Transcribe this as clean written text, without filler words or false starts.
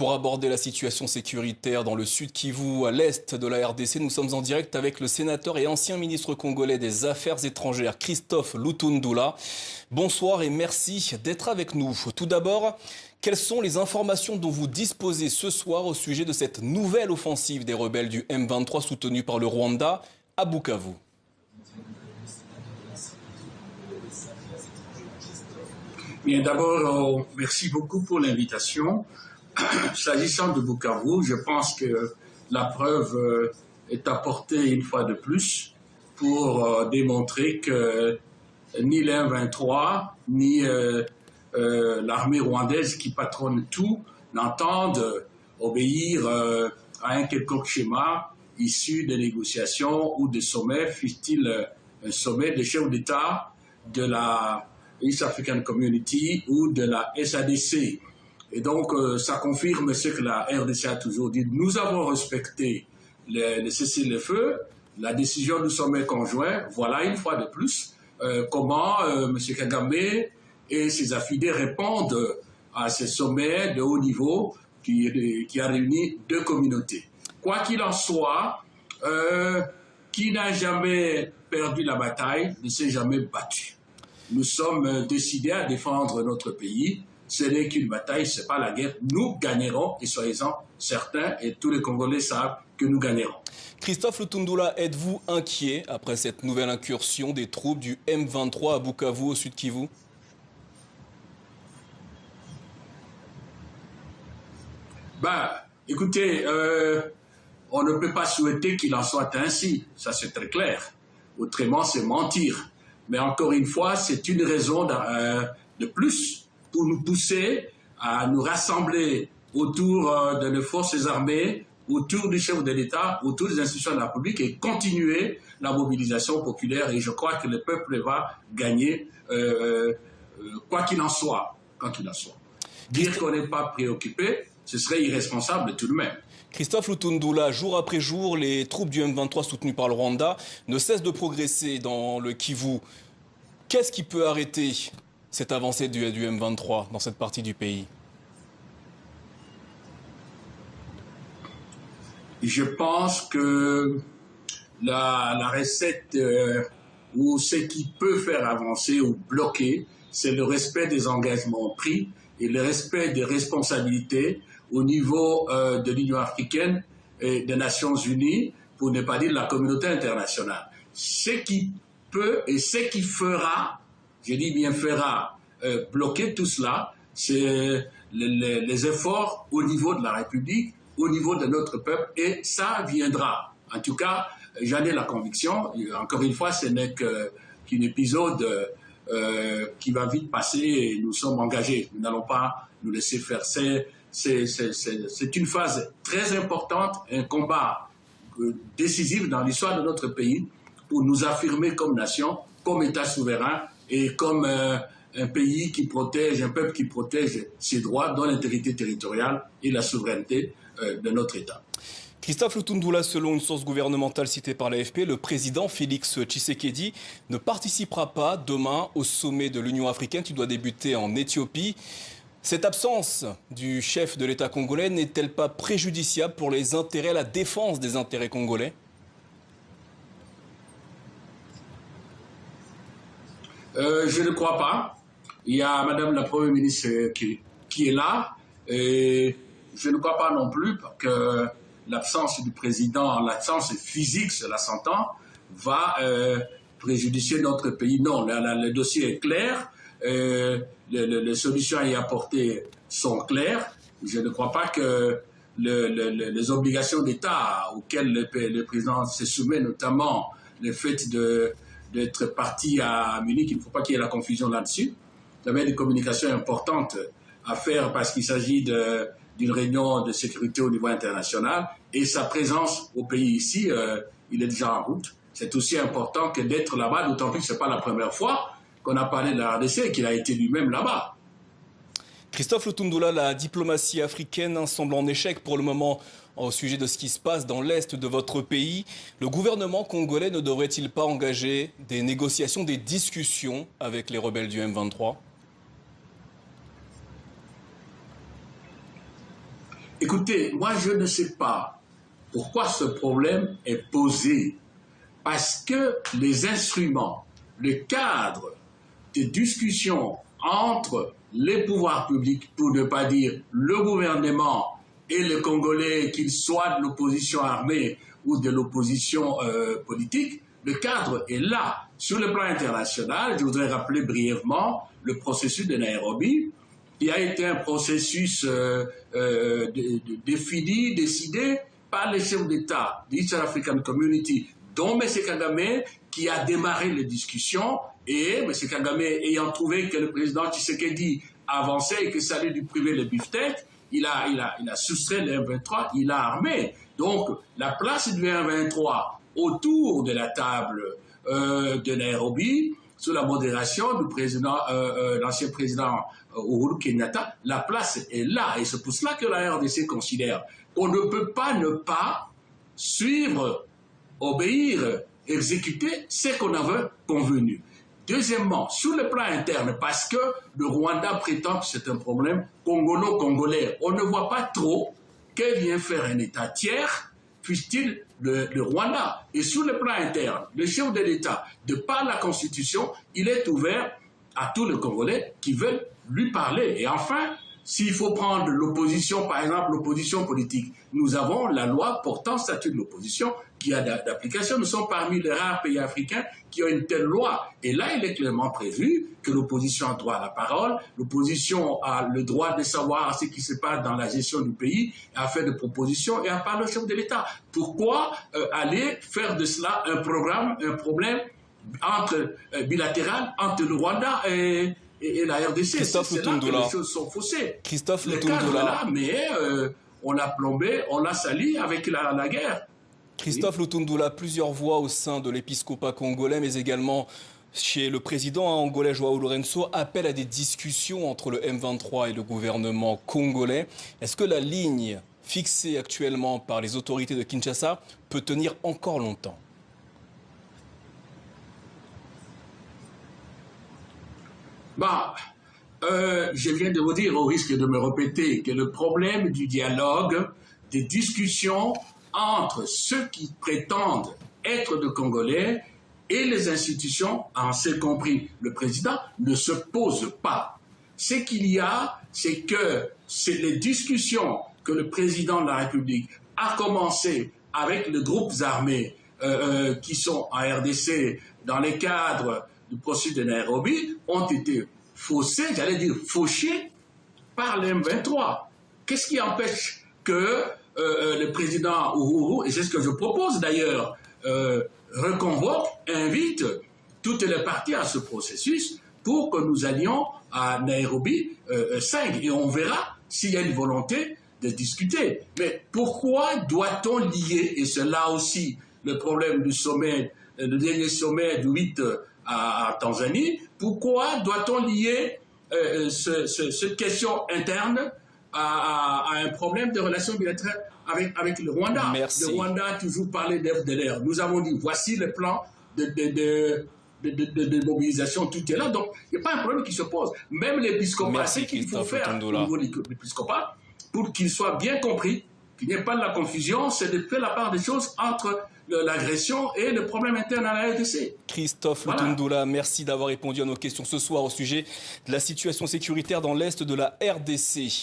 Pour aborder la situation sécuritaire dans le sud Kivu, à l'est de la RDC, nous sommes en direct avec le sénateur et ancien ministre congolais des Affaires étrangères, Christophe Lutundula. Bonsoir et merci d'être avec nous. Tout d'abord, quelles sont les informations dont vous disposez ce soir au sujet de cette nouvelle offensive des rebelles du M23 soutenue par le Rwanda à Bukavu? Bien, d'abord, merci beaucoup pour l'invitation. S'agissant de Bukavu, je pense que la preuve est apportée une fois de plus pour démontrer que ni l'M23 ni l'armée rwandaise qui patronne tout n'entendent obéir à un quelconque schéma issu des négociations ou des sommets, fût-il un sommet des chefs d'État de la East African Community ou de la SADC. Et donc, ça confirme ce que la RDC a toujours dit. Nous avons respecté le cessez-le-feu, la décision du sommet conjoint. Voilà une fois de plus comment M. Kagame et ses affidés répondent à ce sommet de haut niveau qui a réuni deux communautés. Quoi qu'il en soit, qui n'a jamais perdu la bataille ne s'est jamais battu. Nous sommes décidés à défendre notre pays. Ce n'est qu'une bataille, ce n'est pas la guerre. Nous gagnerons, et soyez-en certains, et tous les Congolais savent que nous gagnerons. Christophe Lutundula, êtes-vous inquiet après cette nouvelle incursion des troupes du M23 à Bukavu, au sud Kivu? Écoutez, on ne peut pas souhaiter qu'il en soit ainsi, ça c'est très clair. Autrement, c'est mentir. Mais encore une fois, c'est une raison de plus pour nous pousser à nous rassembler autour de nos forces armées, autour du chef de l'État, autour des institutions de la République et continuer la mobilisation populaire. Et je crois que le peuple va gagner, quoi qu'il en soit. Quoi qu'il en soit. Dire qu'on n'est pas préoccupé, ce serait irresponsable tout de même. Christophe Lutundula, jour après jour, les troupes du M23 soutenues par le Rwanda ne cessent de progresser dans le Kivu. Qu'est-ce qui peut arrêter cette avancée du M23 dans cette partie du pays? Je pense que la recette ou ce qui peut faire avancer ou bloquer, c'est le respect des engagements pris et le respect des responsabilités au niveau de l'Union africaine et des Nations unies, pour ne pas dire de la communauté internationale. Ce qui peut et ce qui fera, je dis bien fera, bloquer tout cela, c'est les efforts au niveau de la République, au niveau de notre peuple, et ça viendra. En tout cas, j'en ai la conviction. Encore une fois, ce n'est qu'un épisode qui va vite passer et nous sommes engagés. Nous n'allons pas nous laisser faire. C'est une phase très importante, un combat décisif dans l'histoire de notre pays pour nous affirmer comme nation, comme État souverain et comme un pays qui protège, un peuple qui protège ses droits, dont l'intégrité territoriale et la souveraineté de notre État. Christophe Lutundula, selon une source gouvernementale citée par l'AFP, le président Félix Tshisekedi ne participera pas demain au sommet de l'Union africaine qui doit débuter en Éthiopie. Cette absence du chef de l'État congolais n'est-elle pas préjudiciable pour les intérêts, la défense des intérêts congolais? Je ne crois pas. Il y a Madame la Première ministre qui est là. Et je ne crois pas non plus que l'absence du président, l'absence physique, cela s'entend, va préjudicier notre pays. Non, le dossier est clair. Les solutions à y apporter sont claires. Je ne crois pas que les obligations d'État auxquelles le président se soumet, notamment le fait d'être parti à Munich, il ne faut pas qu'il y ait la confusion là-dessus. Il y avait des communications importantes à faire parce qu'il s'agit d'une réunion de sécurité au niveau international et sa présence au pays ici, il est déjà en route. C'est aussi important que d'être là-bas, d'autant plus que ce n'est pas la première fois qu'on a parlé de la RDC et qu'il a été lui-même là-bas. Christophe Lutundula, la diplomatie africaine semble en échec pour le moment au sujet de ce qui se passe dans l'est de votre pays. Le gouvernement congolais ne devrait-il pas engager des négociations, des discussions avec les rebelles du M23? Écoutez, moi je ne sais pas pourquoi ce problème est posé. Parce que les instruments, le cadre de discussion entre les pouvoirs publics, pour ne pas dire le gouvernement et les Congolais, qu'ils soient de l'opposition armée ou de l'opposition politique, le cadre est là. Sur le plan international, je voudrais rappeler brièvement le processus de Nairobi, qui a été un processus défini, décidé par les chefs d'État de l'East African Community, dont M. Kagame, qui a démarré les discussions, et M. Kagame ayant trouvé que le président Tshisekedi avançait et que ça allait lui priver le beefsteak, il a soustrait le M23, il a armé. Donc, la place du M23 autour de la table de Nairobi, sous la modération du président, l'ancien président Uhuru Kenyatta, la place est là. Et c'est pour cela que la RDC considère qu'on ne peut pas ne pas suivre, obéir, exécuter ce qu'on avait convenu. Deuxièmement, sur le plan interne, parce que le Rwanda prétend que c'est un problème congolo-congolais, on ne voit pas trop que vient faire un État tiers, fût-il le Rwanda. Et sur le plan interne, le chef de l'État, de par la Constitution, il est ouvert à tous les Congolais qui veulent lui parler. Et enfin, s'il faut prendre l'opposition, par exemple l'opposition politique, nous avons la loi portant statut de l'opposition qui a d'application. Nous sommes parmi les rares pays africains qui ont une telle loi. Et là, il est clairement prévu que l'opposition a droit à la parole, l'opposition a le droit de savoir ce qui se passe dans la gestion du pays, à faire des propositions et à parler au chef de l'État. Pourquoi aller faire de cela un programme, un problème bilatéral entre le Rwanda et la RDC? C'est là que les choses sont faussées. Christophe le cadre est là, mais on l'a plombé, on l'a sali avec la guerre. Christophe Lutundula, plusieurs voix au sein de l'épiscopat congolais, mais également chez le président angolais Joao Lourenço, appellent à des discussions entre le M23 et le gouvernement congolais. Est-ce que la ligne fixée actuellement par les autorités de Kinshasa peut tenir encore longtemps? Je viens de vous dire, au risque de me répéter, que le problème du dialogue, des discussions entre ceux qui prétendent être de Congolais et les institutions, en ce compris le président, ne se pose pas. Ce qu'il y a, c'est que c'est les discussions que le président de la République a commencées avec les groupes armés qui sont en RDC dans les cadres du processus de Nairobi ont été faussés, j'allais dire fauchés, par le M23. Qu'est-ce qui empêche que le président Uhuru, et c'est ce que je propose d'ailleurs, reconvoque, invite toutes les parties à ce processus pour que nous allions à Nairobi 5 et on verra s'il y a une volonté de discuter. Mais pourquoi doit-on lier, et c'est là aussi le problème du sommet, le dernier sommet du 8 à Tanzanie, pourquoi doit-on lier cette question interne à un problème de relations bilatérales avec le Rwanda? Merci. Le Rwanda a toujours parlé d'FDLR. Nous avons dit, voici le plan de mobilisation, tout est là. Donc, il n'y a pas un problème qui se pose. Même l'épiscopat, c'est qu'il faut faire au niveau de l'épiscopat, pour qu'il soit bien compris, qu'il n'y ait pas de la confusion, c'est de faire la part des choses entre l'agression et le problème interne à la RDC. Christophe Lutundula, merci d'avoir répondu à nos questions ce soir au sujet de la situation sécuritaire dans l'Est de la RDC.